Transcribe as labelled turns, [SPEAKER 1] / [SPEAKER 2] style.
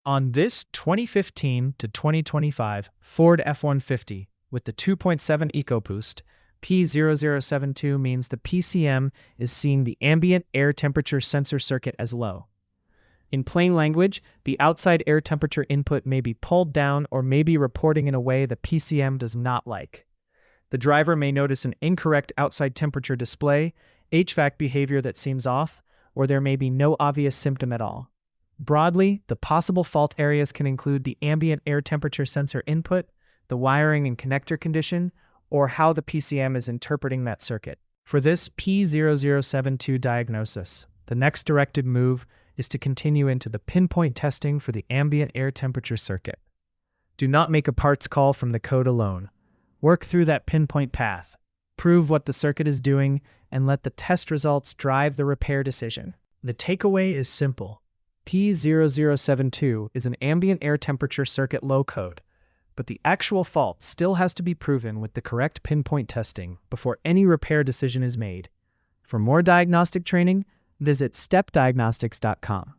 [SPEAKER 1] On this 2015 to 2025 Ford F-150 with the 2.7 EcoBoost, P0072 means the PCM is seeing the ambient air temperature sensor circuit as low. In plain language, the outside air temperature input may be pulled down or may be reporting in a way the PCM does not like. The driver may notice an incorrect outside temperature display, HVAC behavior that seems off, or there may be no obvious symptom at all. Broadly, the possible fault areas can include the ambient air temperature sensor input, the wiring and connector condition, or how the PCM is interpreting that circuit. For this P0072 diagnosis, the next directed move is to continue into the pinpoint testing for the ambient air temperature circuit. Do not make a parts call from the code alone. Work through that pinpoint path, prove what the circuit is doing, and let the test results drive the repair decision. The takeaway is simple. P0072 is an ambient air temperature circuit low code, but the actual fault still has to be proven with the correct pinpoint testing before any repair decision is made. For more diagnostic training, visit stepdiagnostics.com.